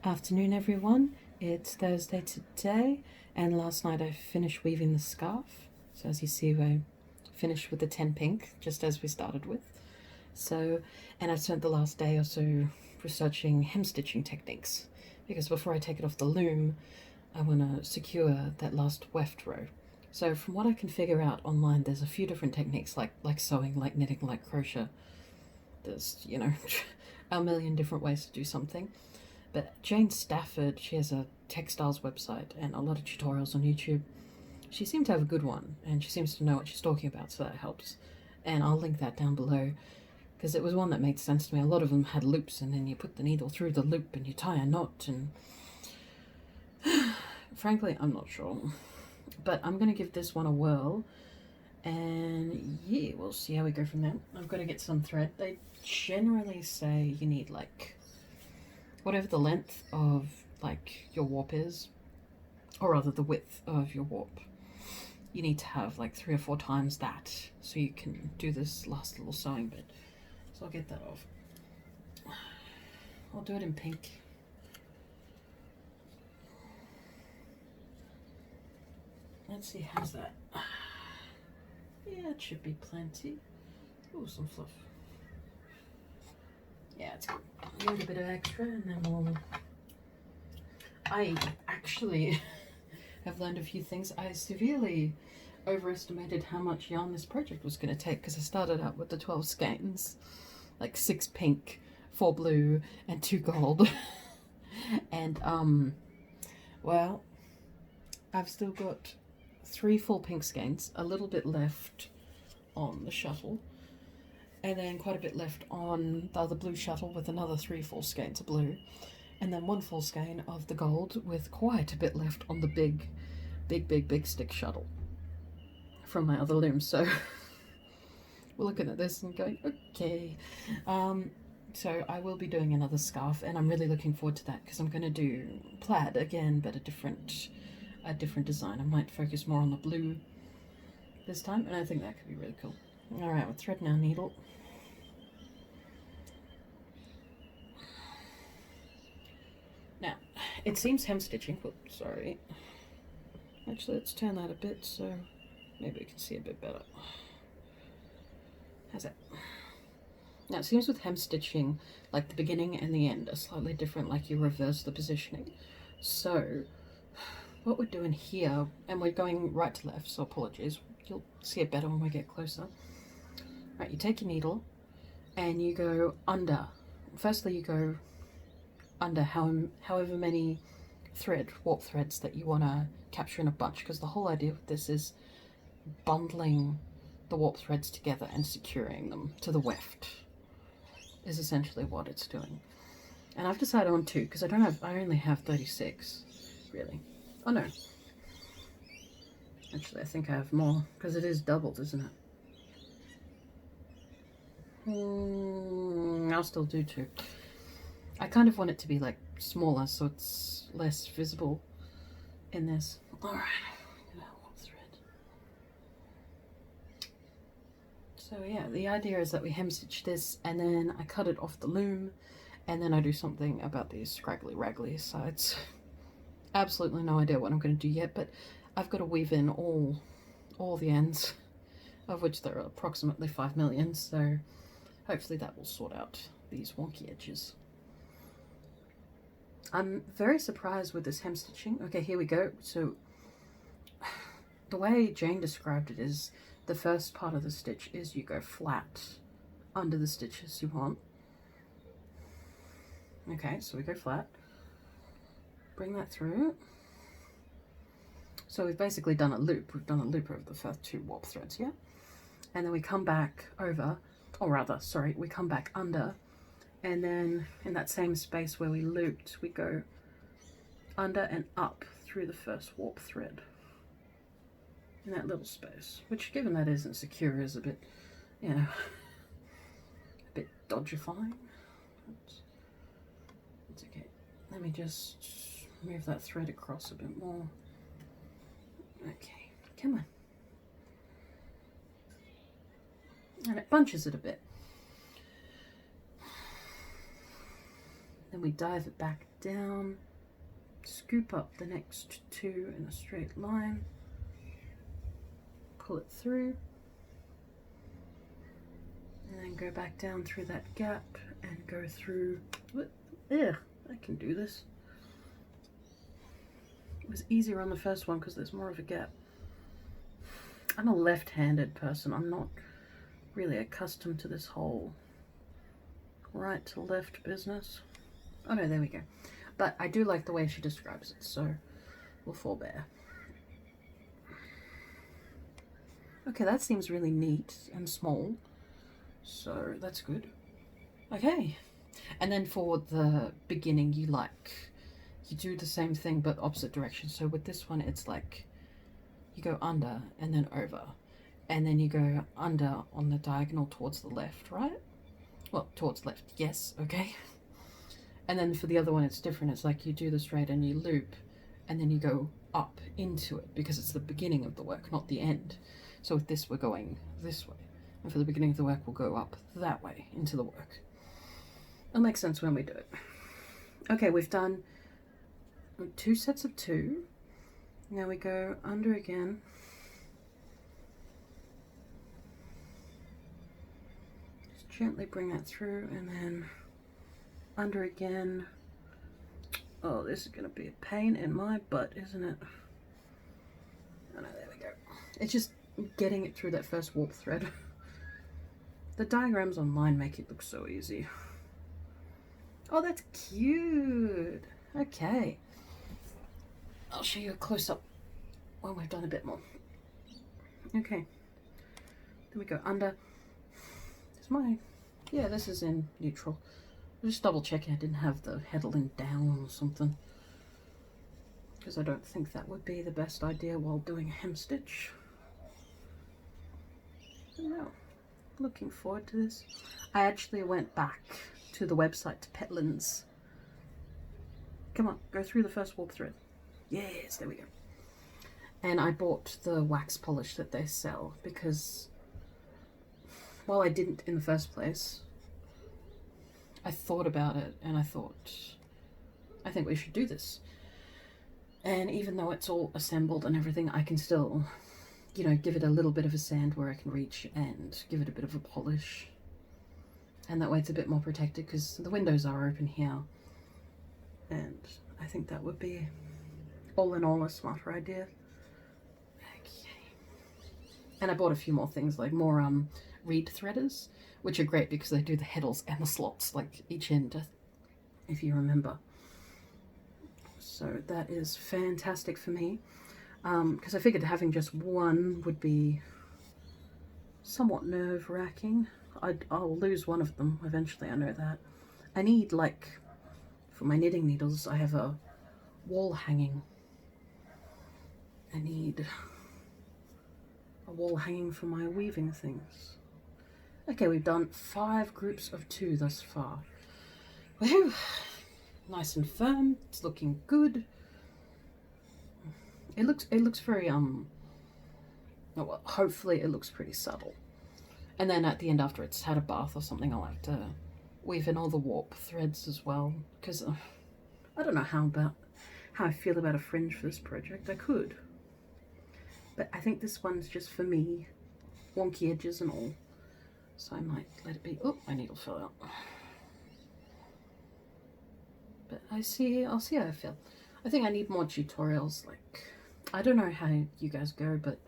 Afternoon, everyone. It's Thursday today, and last night I finished weaving the scarf. So as you see, I finished with the 10 pink, just as we started with. So, and I spent the last day or so researching hem stitching techniques, because before I take it off the loom, I want to secure that last weft row. So from what I can figure out online, there's a few different techniques like sewing, like knitting, like crochet. There's, a million different ways to do something. But Jane Stafford, she has a textiles website and a lot of tutorials on YouTube. She seemed to have a good one, and she seems to know what she's talking about, so that helps. And I'll link that down below, because it was one that made sense to me. A lot of them had loops, and then you put the needle through the loop and you tie a knot, and frankly, I'm not sure. But I'm going to give this one a whirl, and yeah, we'll see how we go from there. I've got to get some thread. They generally say you need like whatever the length of like your warp is, or rather the width of your warp, you need to have like 3 or 4 times that, so you can do this last little sewing bit. So I'll get that off. I'll do it in pink. Let's see, how's that? Yeah, it should be plenty. Oh, some fluff. Yeah, it's good. A little bit of extra, and then we'll... I actually have learned a few things. I severely overestimated how much yarn this project was going to take, because I started out with the 12 skeins, like 6 pink, 4 blue, and 2 gold. And, well, I've still got 3 full pink skeins, a little bit left on the shuttle, and then quite a bit left on the other blue shuttle with another 3 full skeins of blue, and then 1 full skein of the gold with quite a bit left on the big stick shuttle from my other loom. So we're looking at this and going, okay. So I will be doing another scarf, and I'm really looking forward to that, because I'm going to do plaid again, but a different design. I might focus more on the blue this time, and I think that could be really cool. All right, we're threading our needle. Now, it seems hem stitching. Whoops, sorry. Actually, let's turn that a bit so maybe we can see a bit better. How's that? Now, it seems with hem stitching, like the beginning and the end are slightly different, like you reverse the positioning. So, what we're doing here, and we're going right to left, so apologies, you'll see it better when we get closer. Right, you take your needle and you go under. Firstly, you go under however many warp threads that you want to capture in a bunch, because the whole idea of this is bundling the warp threads together and securing them to the weft is essentially what it's doing. And I've decided on 2, because I only have 36 really. Oh no, actually I think I have more, because it is doubled, isn't it? I'll still do 2. I kind of want it to be like smaller, so it's less visible in this. All right, warp thread. So yeah, the idea is that we hem stitch this, and then I cut it off the loom, and then I do something about these scraggly raggly sides. Absolutely no idea what I'm going to do yet, but I've got to weave in all the ends, of which there are approximately 5 million, so hopefully that will sort out these wonky edges. I'm very surprised with this hem stitching. Okay, here we go. So the way Jane described it is the first part of the stitch is you go flat under the stitches you want. Okay, so we go flat, bring that through. So we've basically done a loop. We've done a loop over the first 2 warp threads, yeah? And then we come back over, or rather, sorry, we come back under, and then in that same space where we looped, we go under and up through the first warp thread in that little space, which, given that isn't secure, is a bit, a bit dodgifying. It's okay. Let me just move that thread across a bit more. Okay, come on. And it bunches it a bit. Then we dive it back down, scoop up the next two in a straight line, pull it through, and then go back down through that gap and go through. Yeah, I can do this. It was easier on the first one because there's more of a gap. I'm a left-handed person. I'm not really accustomed to this whole right to left business. Oh no, there we go. But I do like the way she describes it, so we'll forbear. Okay, that seems really neat and small, so that's good. Okay, and then for the beginning, you do the same thing but opposite direction. So with this one, it's like you go under and then over, and then you go under on the diagonal towards the left, right? Well, towards left, yes, okay. And then for the other one, it's different. It's like you do the straight and you loop, and then you go up into it because it's the beginning of the work, not the end. So with this, we're going this way. And for the beginning of the work, we'll go up that way into the work. It'll make sense when we do it. Okay, we've done 2 sets of 2. Now we go under again. Just gently bring that through and then under again. Oh, this is going to be a pain in my butt, isn't it? Oh no, there we go. It's just getting it through that first warp thread. The diagrams online make it look so easy. Oh, that's cute. Okay. I'll show you a close-up when we've done a bit more. Okay. Then we go under. Yeah, this is in neutral. Just double checking I didn't have the heddling down or something, because I don't think that would be the best idea while doing a hem stitch. No, looking forward to this. I actually went back to the website, to Petlins. Come on, go through the first warp thread. Yes, there we go. And I bought the wax polish that they sell because, well, I didn't in the first place. I thought about it and I thought, I think we should do this. And even though it's all assembled and everything, I can still, you know, give it a little bit of a sand where I can reach and give it a bit of a polish. And that way it's a bit more protected because the windows are open here. And I think that would be, all in all, a smarter idea. Okay. And I bought a few more things, like more reed threaders, which are great because they do the heddles and the slots, like each end, if you remember. So that is fantastic for me, because I figured having just one would be somewhat nerve-wracking. I'll lose one of them eventually, I know that. I need, like, for my knitting needles, I have a wall hanging. I need a wall hanging for my weaving things. Okay, we've done 5 groups of 2 thus far. Woohoo! Nice and firm. It's looking good. It looks very well, hopefully it looks pretty subtle. And then at the end, after it's had a bath or something, I'll have to weave in all the warp threads as well, because I don't know how I feel about a fringe for this project. I could, but I think this one's just for me, wonky edges and all. So I might let it be. Oh, my needle fell out. But I'll see how I feel. I think I need more tutorials. Like, I don't know how you guys go, but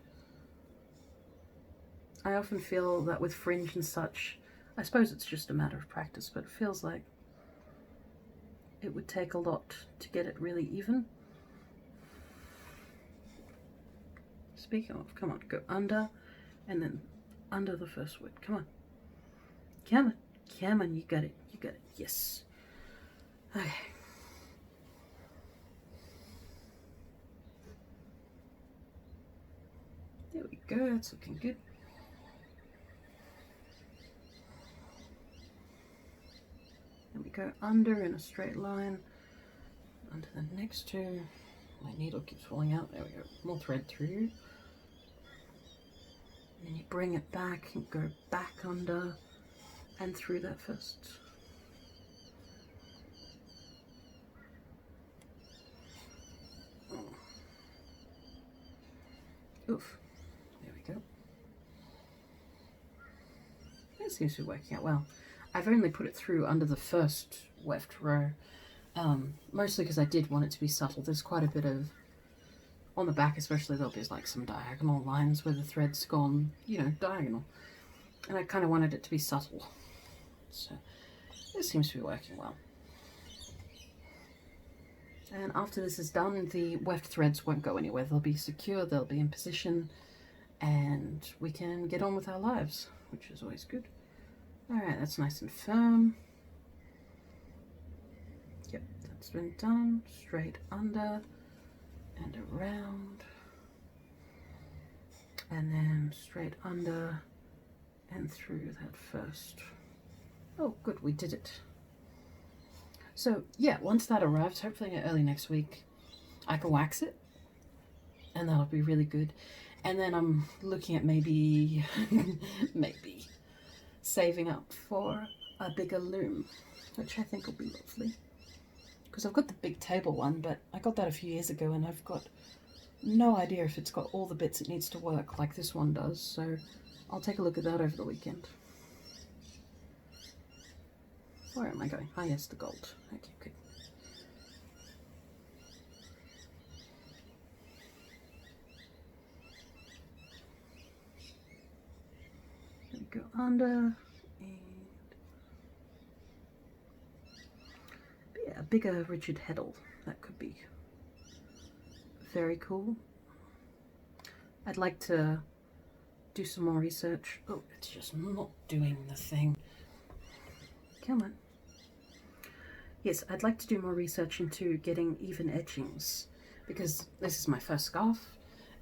I often feel that with fringe and such, I suppose it's just a matter of practice, but it feels like it would take a lot to get it really even. Speaking of, come on, go under, and then under the first word. Come on. Come on, you got it, yes. Okay. There we go, that's looking good. Then we go under in a straight line, under the next 2. My needle keeps falling out, there we go, more thread through. And then you bring it back and go back under and through that first. Oof. There we go. That seems to be working out well. I've only put it through under the first weft row, mostly because I did want it to be subtle. There's quite a bit of, on the back especially, there'll be like some diagonal lines where the thread's gone, you know, diagonal. And I kind of wanted it to be subtle. So this seems to be working well. And after this is done, the weft threads won't go anywhere. They'll be secure, they'll be in position, and we can get on with our lives, which is always good. Alright, that's nice and firm. Yep, that's been done. Straight under and around. And then straight under and through that first. Oh, good, we did it. So yeah, once that arrives, hopefully early next week, I can wax it, and that'll be really good. And then I'm looking at maybe saving up for a bigger loom, which I think will be lovely. Because I've got the big table one, but I got that a few years ago, and I've got no idea if it's got all the bits it needs to work like this one does. So I'll take a look at that over the weekend. Where am I going? Ah, yes, the gold. Okay, good. There we go, under, and yeah, a bigger rigid heddle. That could be very cool. I'd like to do some more research. Oh, it's just not doing the thing. Come on. Yes, I'd like to do more research into getting even edgings, because this is my first scarf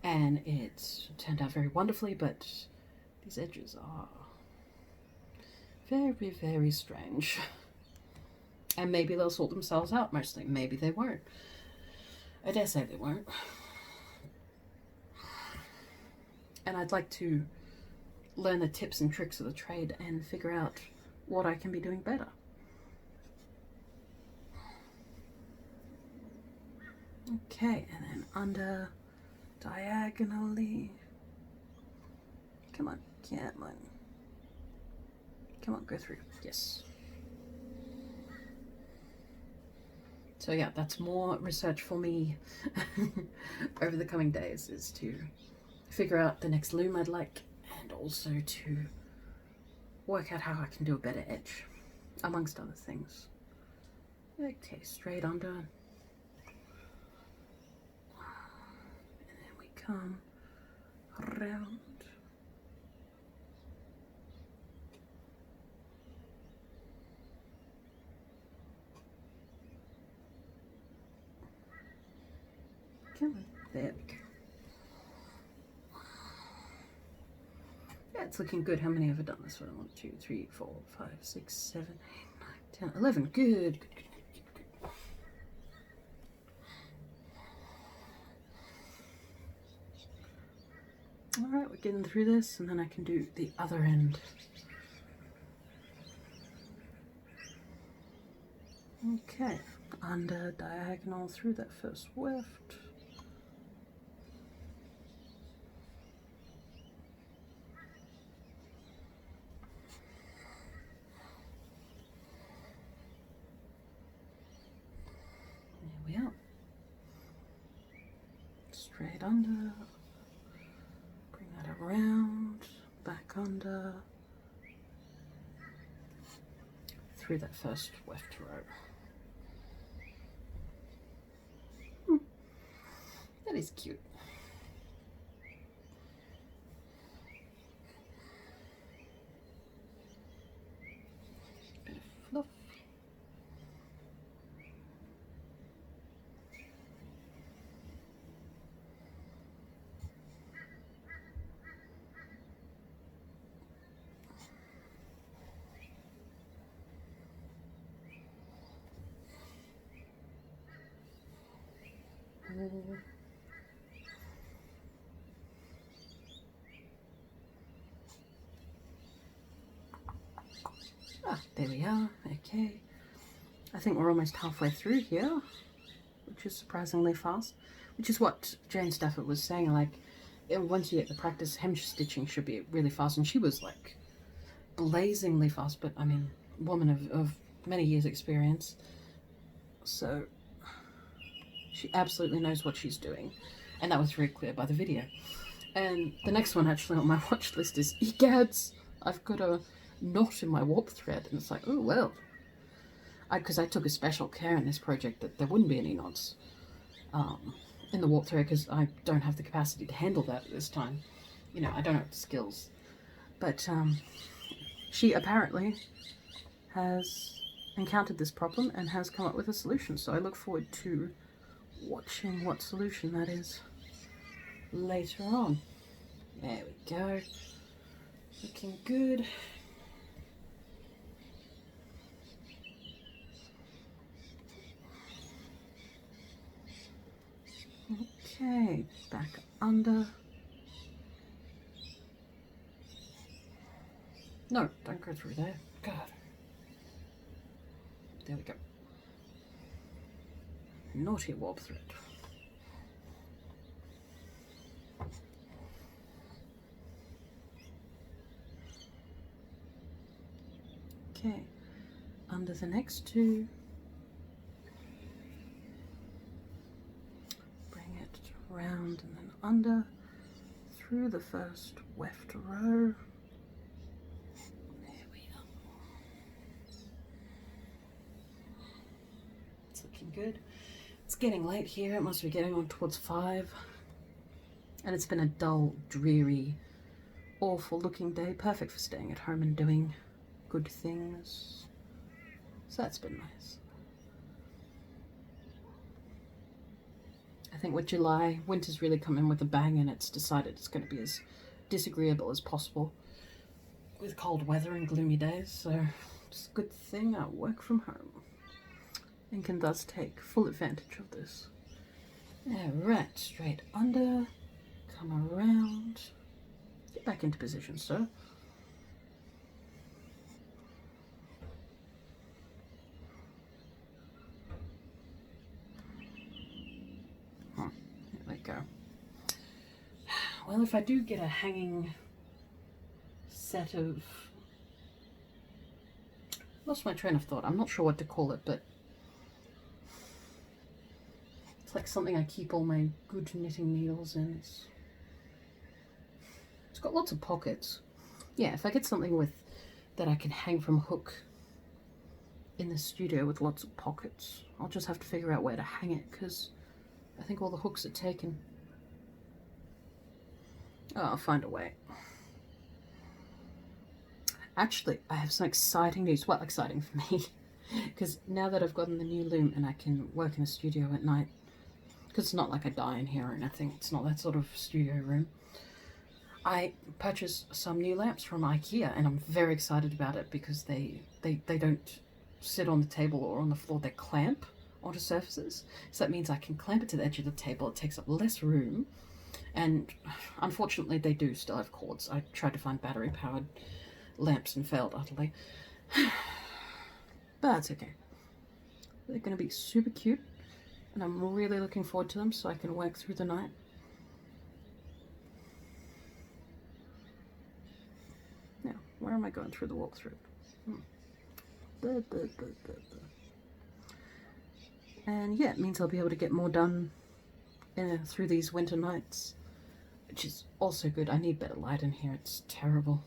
and it turned out very wonderfully, but these edges are very, very strange. And maybe they'll sort themselves out mostly. Maybe they won't. I dare say they won't. And I'd like to learn the tips and tricks of the trade and figure out what I can be doing better. Okay, and then under, diagonally. Come on, come on. Come on, go through. Yes. So yeah, that's more research for me over the coming days, is to figure out the next loom I'd like, and also to work out how I can do a better edge, amongst other things. Okay, straight under. And then we come around. Come on, there we go. Yeah, it's looking good. How many have I done this one? 1, 2, 3, 4, 5, 6, 7, 8, 9, 10, 11. Good, good, good, good, good. Alright, we're getting through this, and then I can do the other end. Okay, under, diagonal through that first weft. Straight under, bring that around, back under, through that first weft row. That is cute. Bit of fluff. Ah, there we are. Okay, I think we're almost halfway through here, which is surprisingly fast, which is what Jane Stafford was saying, like, once you get the practice, hem stitching should be really fast. And she was like blazingly fast, but I mean, woman of many years experience, so she absolutely knows what she's doing, and that was very clear by the video. And the next one actually on my watch list is egads, I've got a knot in my warp thread, and it's like, oh well, because I took a special care in this project that there wouldn't be any knots in the warp thread, because I don't have the capacity to handle that at this time. You know, I don't have the skills. But she apparently has encountered this problem and has come up with a solution, so I look forward to watching what solution that is later on. There we go. Looking good. Okay, back under. No, don't go through there. God. There we go. Naughty warp thread. Okay, under the next two. Bring it round and then under through the first weft row. There we are. It's looking good. It's getting late here. It must be getting on towards 5. And it's been a dull, dreary, awful looking day. Perfect for staying at home and doing good things. So that's been nice. I think with July, winter's really come in with a bang, and it's decided it's going to be as disagreeable as possible with cold weather and gloomy days. So it's a good thing I work from home and can thus take full advantage of this. Alright, straight under, come around, get back into position, sir. There we go. Well, if I do get a hanging set of... Lost my train of thought. I'm not sure what to call it, but it's like something I keep all my good knitting needles in. It's got lots of pockets. Yeah, if I get something with that I can hang from hook in the studio with lots of pockets, I'll just have to figure out where to hang it, because I think all the hooks are taken. Oh, I'll find a way. Actually, I have some exciting news. Well, exciting for me, because now that I've gotten the new loom and I can work in a studio at night, because it's not like I die in here or anything, it's not that sort of studio room, I purchased some new lamps from IKEA, and I'm very excited about it because they don't sit on the table or on the floor, they clamp onto surfaces. So that means I can clamp it to the edge of the table. It takes up less room, and unfortunately they do still have cords. I tried to find battery powered lamps and failed utterly. But that's okay. They're going to be super cute, and I'm really looking forward to them so I can work through the night. Now, where am I going through the walkthrough? And yeah, it means I'll be able to get more done through these winter nights, which is also good. I need better light in here, it's terrible.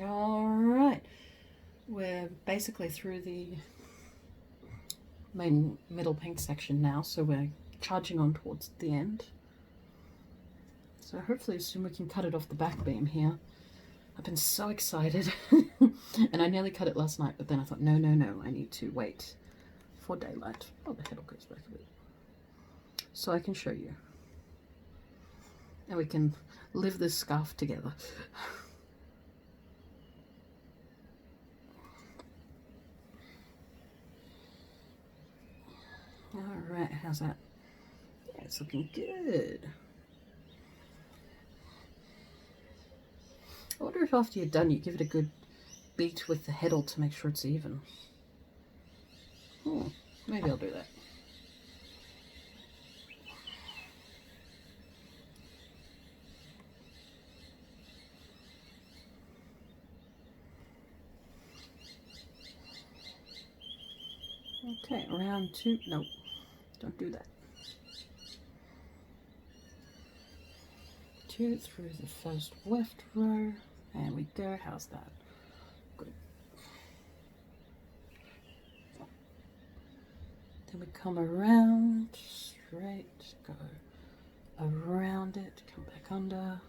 Alright, we're basically through the main middle paint section now, so we're charging on towards the end. So hopefully soon we can cut it off the back beam here. I've been so excited. And I nearly cut it last night, but then I thought, no, I need to wait for daylight. Oh, the head goes back a bit. So I can show you. And we can live this scarf together. Alright, how's that? Yeah, it's looking good. I wonder if after you're done you give it a good beat with the heddle to make sure it's even. Maybe I'll do that. Okay, round 2. Nope, don't do that. 2 through the first weft row. There we go. How's that? Good. Then we come around, straight, go around it, come back under,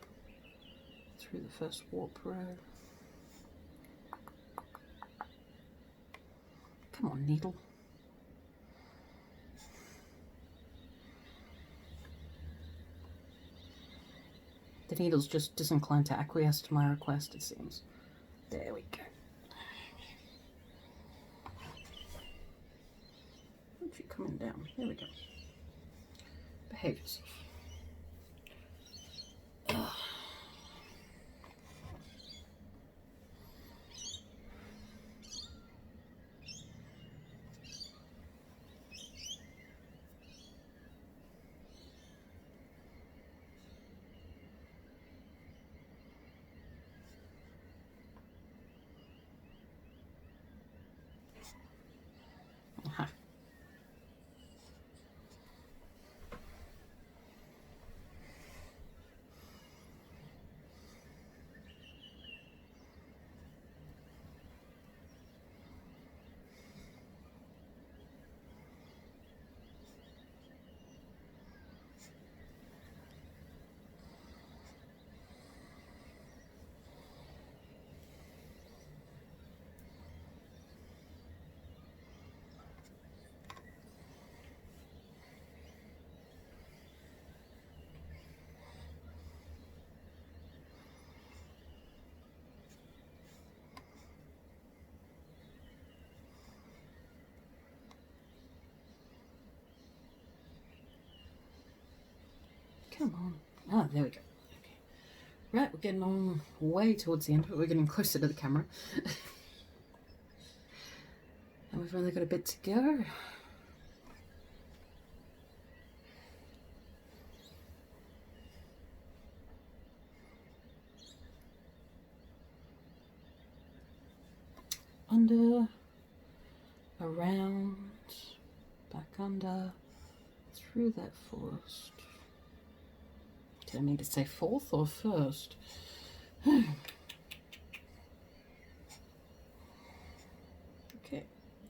through the first warp row. Come on, needle. The needle's just disinclined to acquiesce to my request, it seems. There we go. Where'd you coming down? There we go. Behave yourself. Ugh. Aha. Come on. Ah, there we go. Okay. Right, we're getting on way towards the end of it. We're getting closer to the camera. And we've only got a bit to go. Under, around, back under, through that first. Did I need to say fourth or first? Okay,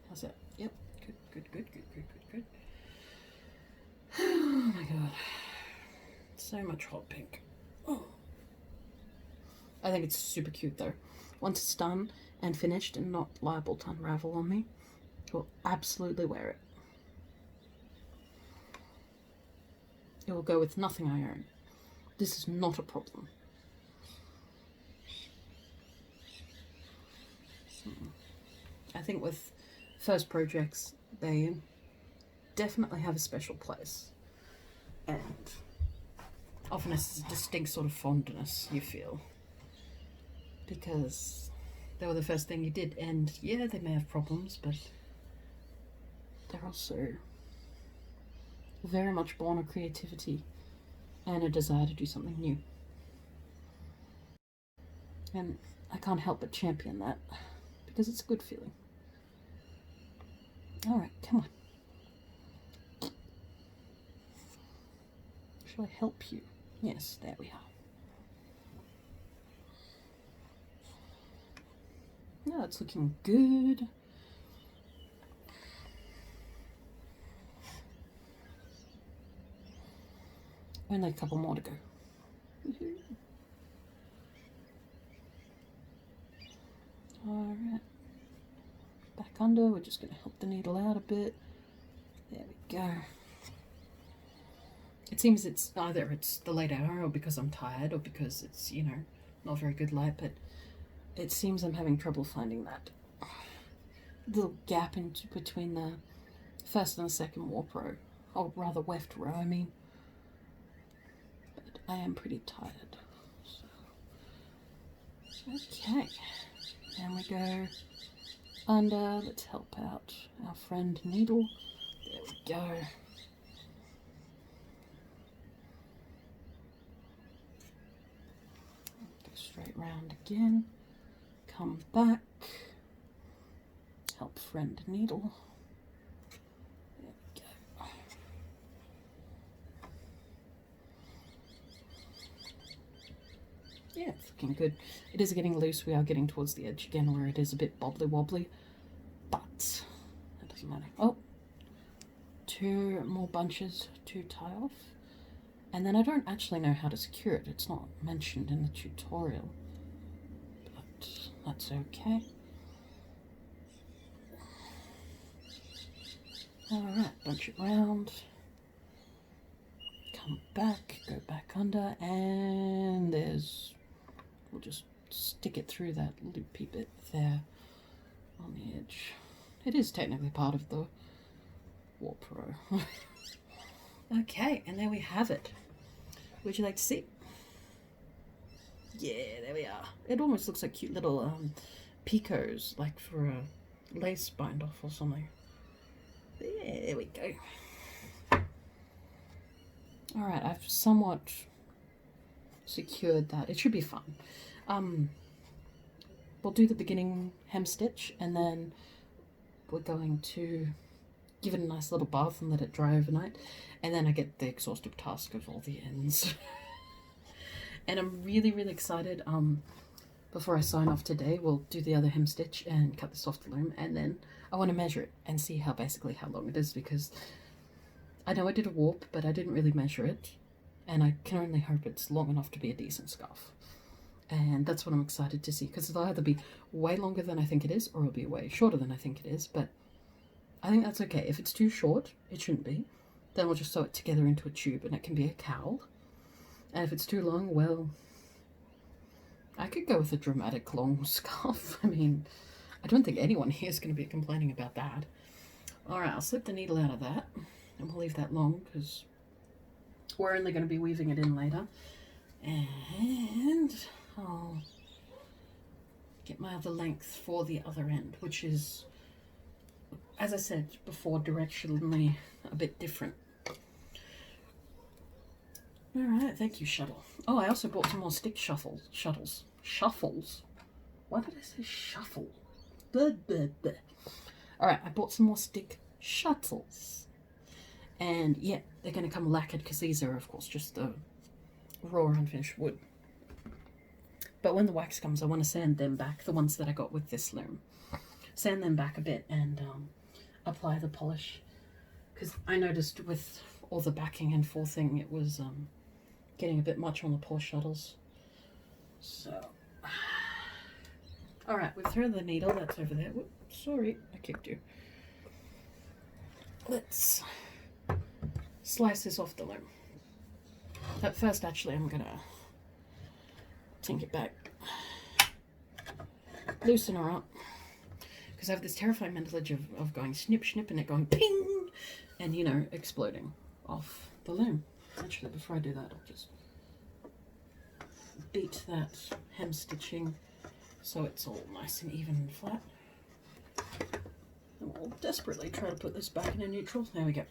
how's that? Yep, good, good, good, good, good, good, good. Oh my god, so much hot pink. Oh. I think it's super cute though. Once it's done and finished and not liable to unravel on me, will absolutely wear it. It will go with nothing I own. This is not a problem. I think with first projects, they definitely have a special place. And often it's a distinct sort of fondness you feel. Because they were the first thing you did, and yeah, they may have problems, but they're also very much born of creativity and a desire to do something new. And I can't help but champion that, because it's a good feeling. Alright, come on. Shall I help you? Yes, there we are. No, it's looking good. Only a couple more to go. Alright. Back under, we're just going to help the needle out a bit. There we go. It seems it's either it's the late hour or because I'm tired or because it's, you know, not very good light, but it seems I'm having trouble finding that little gap in between the first and the second warp row, or rather weft row, I mean. But I am pretty tired. So. Okay, and we go under. Let's help out our friend needle. There we go. Go straight round again. Come back. Help friend needle. Yeah, it's looking good. It is getting loose. We are getting towards the edge again where it is a bit bobbly wobbly, but that doesn't matter. Oh, 2 more bunches to tie off. And then I don't actually know how to secure it. It's not mentioned in the tutorial, but that's okay. Alright, bunch it round. Come back, go back under, and we'll just stick it through that loopy bit there on the edge. It is technically part of the warp row. Okay, and there we have it. Would you like to see? Yeah, there we are. It almost looks like cute little picots, like for a lace bind off or something. There we go. Alright, I've somewhat secured that. It should be fun. We'll do the beginning hem stitch, and then we're going to give it a nice little bath and let it dry overnight, and then I get the exhaustive task of all the ends. And I'm really, really excited. Before I sign off today, we'll do the other hem stitch and cut this off the loom, and then I want to measure it and see how long it is, because I know I did a warp, but I didn't really measure it, and I can only hope it's long enough to be a decent scarf. And that's what I'm excited to see, because it'll either be way longer than I think it is, or it'll be way shorter than I think it is, but I think that's okay. If it's too short, it shouldn't be. Then we'll just sew it together into a tube, and it can be a cowl. And if it's too long, well, I could go with a dramatic long scarf. I mean, I don't think anyone here is going to be complaining about that. Alright, I'll slip the needle out of that, and we'll leave that long, because we're only going to be weaving it in later. And I'll get my other length for the other end, which is, as I said before, directionally a bit different. Alright, thank you, shuttle. Oh, I also bought some more stick shuffles. Why did I say shuffle? Alright, I bought some more stick shuttles. And yeah, they're going to come lacquered, because these are, of course, just the raw unfinished wood. But when the wax comes, I want to sand them back, the ones that I got with this loom. Sand them back a bit and apply the polish, because I noticed with all the backing and forthing, it was getting a bit much on the poor shuttles. So, alright, we've thrown the needle, that's over there. Whoops, sorry, I kicked you. Let's slice this off the loom. At first, actually, I'm gonna tink it back, loosen her up, because I have this terrifying mental image of going snip snip and it going ping, and you know, exploding off the loom. Actually, before I do that, I'll just beat that hem stitching so it's all nice and even and flat. And we'll desperately try to put this back in a neutral. There we go.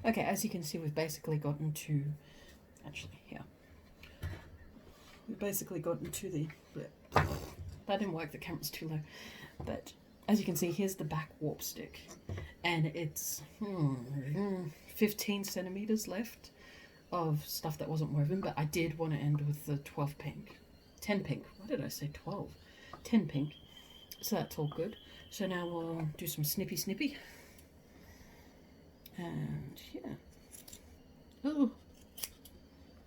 Okay, as you can see, we've basically gotten to, actually, here. We've basically gotten to the, that didn't work, the camera's too low. But as you can see, here's the back warp stick, and it's 15 centimeters left of stuff that wasn't woven, but I did want to end with the 12 pink, 10 pink. Why did I say 12? 10 pink. So that's all good. So now we'll do some snippy. And yeah. Oh,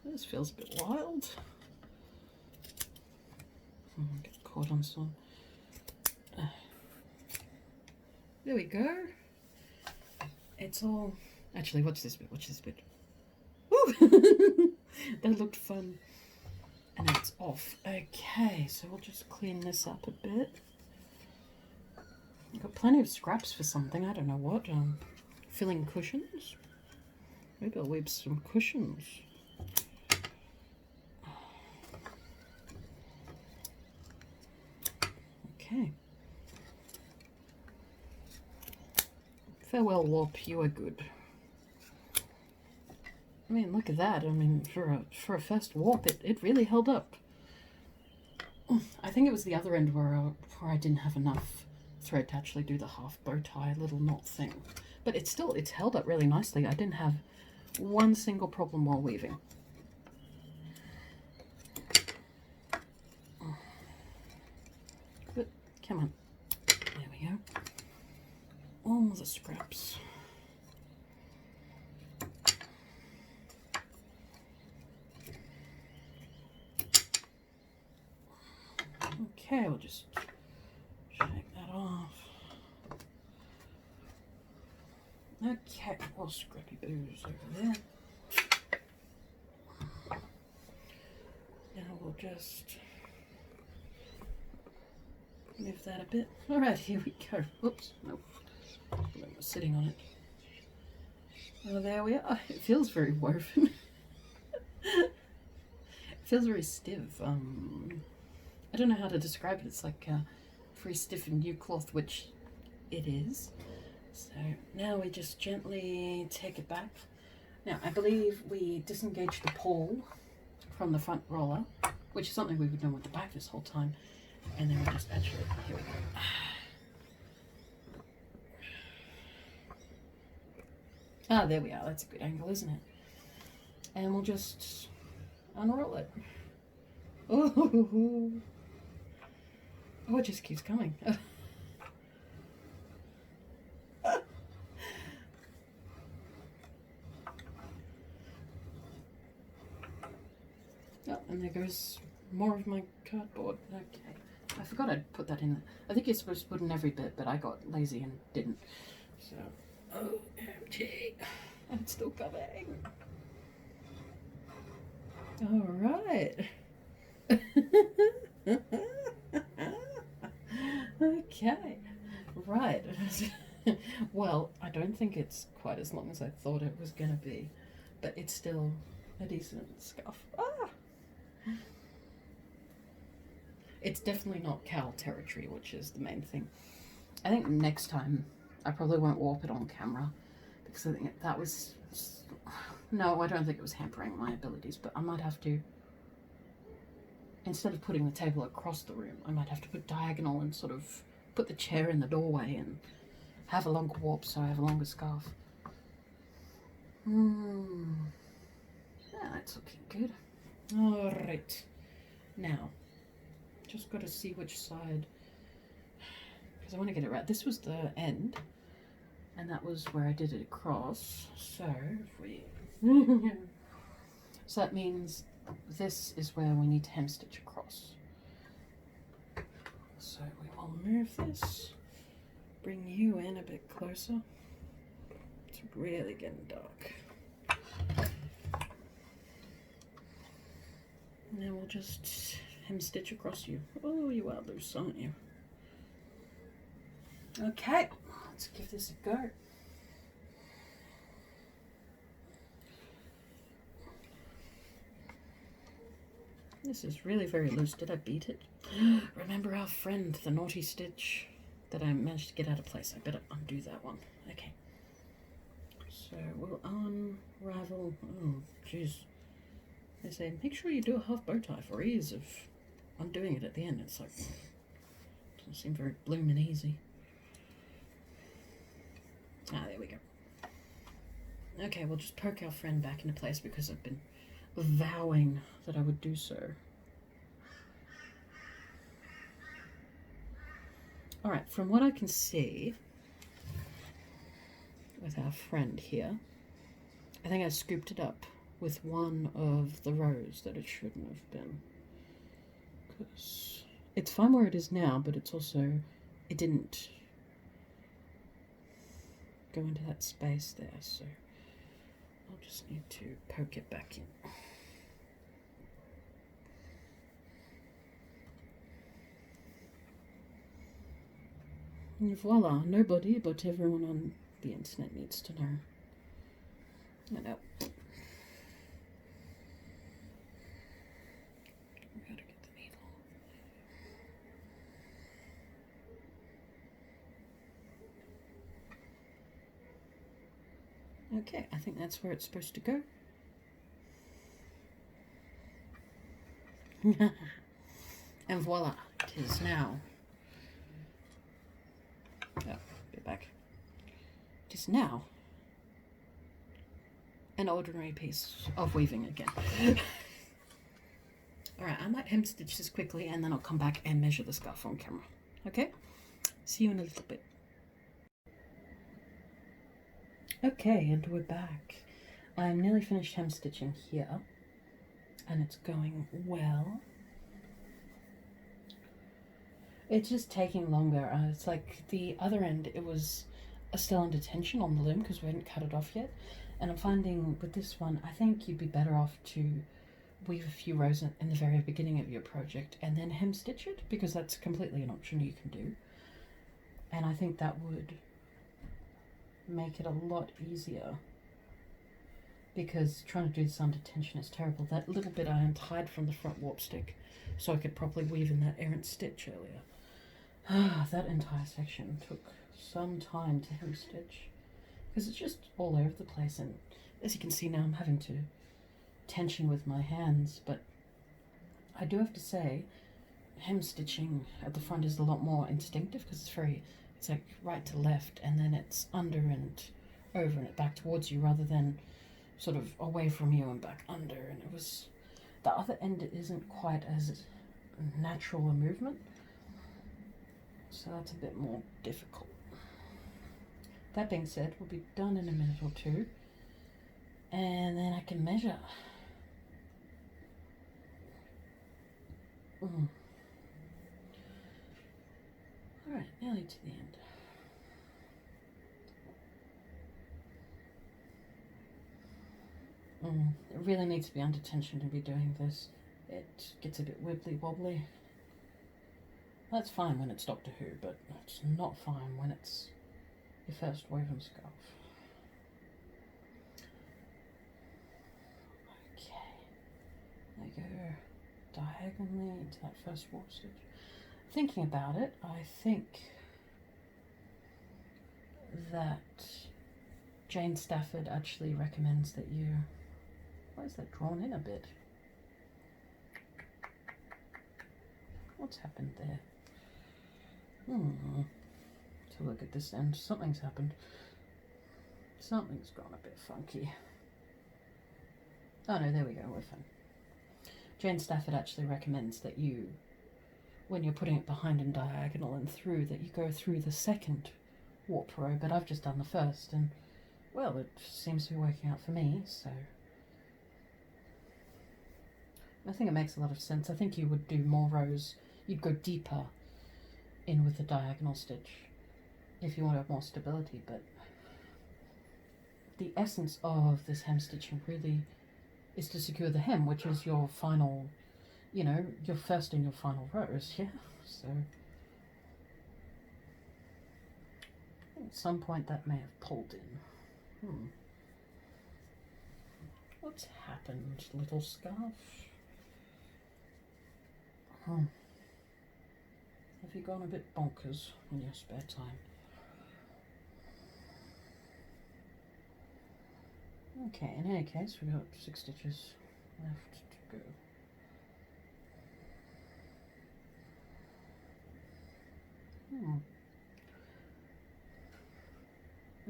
this feels a bit wild. Get caught on some. There we go. It's all, actually, watch this bit, Woo! That looked fun. And it's off. Okay, so we'll just clean this up a bit. I've got plenty of scraps for something, I don't know what. Filling cushions. Maybe I'll weave some cushions. Okay. Farewell, warp, you are good. I mean, look at that. I mean, for a first warp, it really held up. I think it was the other end where I didn't have enough thread to actually do the half bow tie little knot thing. But it's held up really nicely. I didn't have one single problem while weaving. Come on. There we go. All the scraps. Okay, we'll just shake that off. Okay, all scrappy boos over there. Now we'll just move that a bit. All right, here we go. Oops, nope. I was sitting on it. Oh, there we are. It feels very woven. It feels very stiff. I don't know how to describe it. It's like very stiff and new cloth, which it is. So now we just gently take it back. Now I believe we disengage the pole from the front roller, which is something we've been doing with the back this whole time. And then we just actually, here we go. Ah, there we are. That's a good angle, isn't it? And we'll just unroll it. Oh, it just keeps coming. Oh, and there goes more of my cardboard. Okay. I forgot I'd put that in. I think you're supposed to put in every bit, but I got lazy and didn't. So, OMG. And it's still coming. All right. Okay. Right. Well, I don't think it's quite as long as I thought it was going to be, but it's still a decent scuff. Ah! It's definitely not cowl territory, which is the main thing. I think next time I probably won't warp it on camera because I think that was... No, I don't think it was hampering my abilities, but I might have to, instead of putting the table across the room, I might have to put diagonal and sort of put the chair in the doorway and have a longer warp so I have a longer scarf. Yeah, that's looking good. Alright. Now, just got to see which side, because I want to get it right. This was the end, and that was where I did it across. So, if we... So that means this is where we need to hemstitch across. So we will move this, bring you in a bit closer. It's really getting dark. And then we'll just hemstitch across you. Oh, you are loose, aren't you? Okay, let's give this a go. This is really very loose. Did I beat it? Remember our friend, the naughty stitch that I managed to get out of place. I better undo that one. Okay. So we'll unravel. Oh, jeez. They say, make sure you do a half bow tie for ease of undoing it at the end. It's like, doesn't seem very bloomin' easy. Ah, there we go. Okay, we'll just poke our friend back into place because I've been vowing that I would do so. Alright, from what I can see with our friend here, I think I scooped it up with one of the rows that it shouldn't have been. Because it's fine where it is now, but it's also, it didn't go into that space there, so I'll just need to poke it back in. And voila, nobody but everyone on the internet needs to know. I know. We gotta get the needle. Okay, I think that's where it's supposed to go. And voila, it is now. Oh, get back. It is now an ordinary piece of weaving again. Alright, I might hemstitch this quickly and then I'll come back and measure the scarf on camera. Okay, see you in a little bit. Okay, and we're back. I'm nearly finished hem stitching here, and it's going well. It's just taking longer. It's like the other end, it was still under tension on the loom because we hadn't cut it off yet. And I'm finding with this one, I think you'd be better off to weave a few rows in the very beginning of your project and then hem stitch it, because that's completely an option you can do. And I think that would make it a lot easier, because trying to do this under tension is terrible. That little bit I untied from the front warp stick so I could properly weave in that errant stitch earlier. That entire section took some time to hem stitch because it's just all over the place, and as you can see now I'm having to tension with my hands. But I do have to say hem stitching at the front is a lot more instinctive because it's like right to left, and then it's under and over and back towards you rather than sort of away from you and back under. And it was the other end, it isn't quite as natural a movement, so that's a bit more difficult. That being said, we'll be done in a minute or two, and then I can measure. Alright, nearly to the end. It really needs to be under tension to be doing this. It gets a bit wibbly wobbly. That's fine when it's Doctor Who, but it's not fine when it's your first woven scarf. Okay, there you go, diagonally into that first warp stitch. Thinking about it, I think that Jane Stafford actually recommends that you... Why is that drawn in a bit? What's happened there? To look at this end, something's happened. Something's gone a bit funky. Oh no, there we go, we're fine. Jane Stafford actually recommends that you, when you're putting it behind and diagonal and through, that you go through the second warp row, but I've just done the first, and well, it seems to be working out for me, so I think it makes a lot of sense. I think you would do more rows, you'd go deeper in with the diagonal stitch if you want to have more stability, but the essence of this hem stitching really is to secure the hem, which is your final, you know, your first and your final rows, yeah? So at some point that may have pulled in. What's happened, little scarf? Have you gone a bit bonkers in your spare time? Okay, in any case, we've got 6 stitches left to go.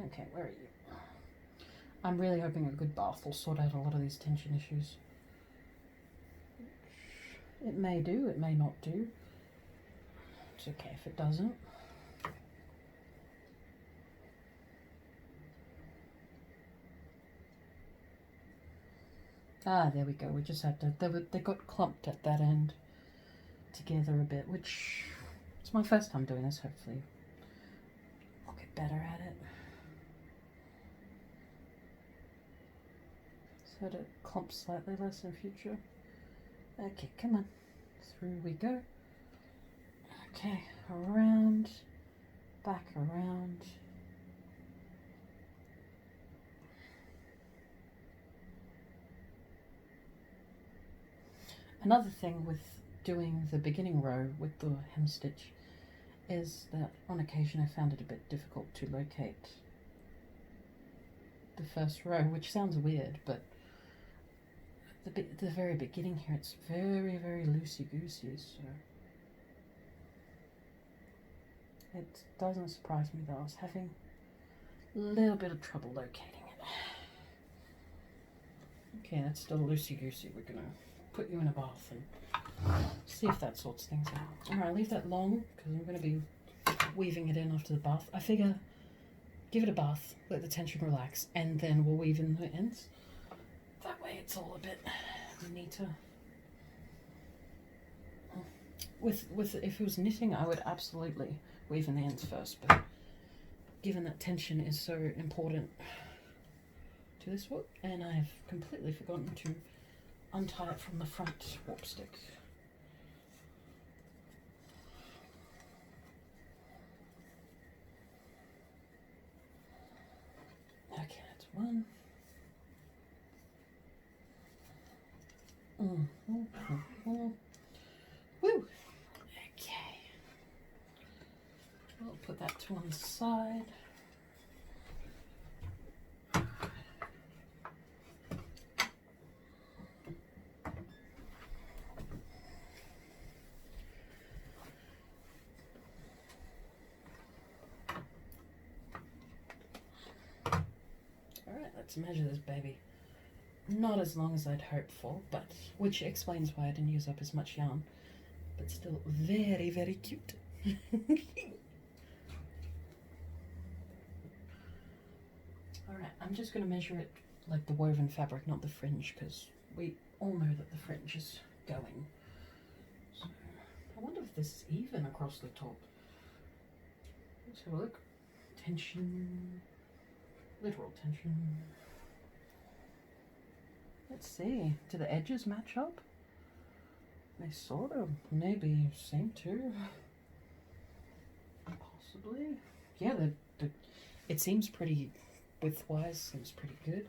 Okay, where are you? I'm really hoping a good bath will sort out a lot of these tension issues. It may do, it may not do. It's okay if it doesn't. Ah, there we go. We just had to, they got clumped at that end together a bit, which it's my first time doing this. Hopefully I'll get better at it. So to clump slightly less in future. Okay, come on. Through we go. Okay, around, back around. Another thing with doing the beginning row with the hem stitch is that on occasion I found it a bit difficult to locate the first row, which sounds weird, but at the very beginning here it's very, very loosey-goosey, so it doesn't surprise me that I was having a little bit of trouble locating it. Okay, that's still loosey-goosey. We're gonna put you in a bath and See if that sorts things out. Alright, I'll leave that long because I'm going to be weaving it in after the bath. I figure give it a bath, let the tension relax, and then we'll weave in the ends. That way it's all a bit neater. With if it was knitting, I would absolutely weave in the ends first, but given that tension is so important to this hook, and I have completely forgotten to untie it from the front warp stick. Okay, that's one. Woo! Okay. We'll put that to one side. Alright, let's measure this baby. Not as long as I'd hoped for, but which explains why I didn't use up as much yarn. But still very, very cute. Alright, I'm just going to measure it like the woven fabric, not the fringe, because we all know that the fringe is going. So, I wonder if this is even across the top. Let's have a look. Tension. Literal tension. Let's see. Do the edges match up? They sort of maybe seem to. Possibly. Yeah, it seems pretty, width-wise, seems pretty good.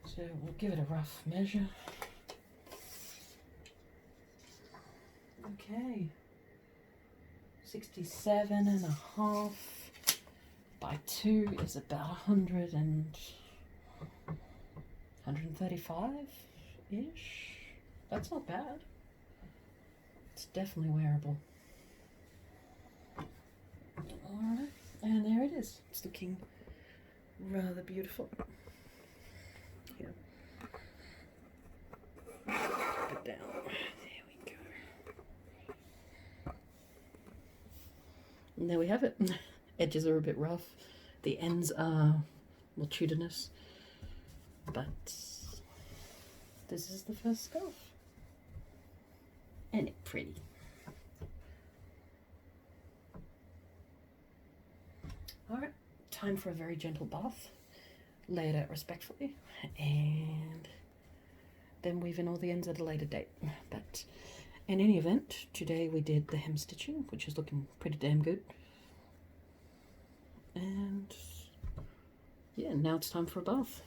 So we'll give it a rough measure. Okay. 67.5 by 2 is about 135-ish. That's not bad. It's definitely wearable. Alright, and there it is. It's looking rather beautiful. Here. Put it down. There we go. And there we have it. Edges are a bit rough. The ends are multitudinous. But this is the first scarf. And it's pretty. Alright, time for a very gentle bath. Lay it out respectfully. And then weave in all the ends at a later date. But in any event, today we did the hem stitching, which is looking pretty damn good. And yeah, now it's time for a bath.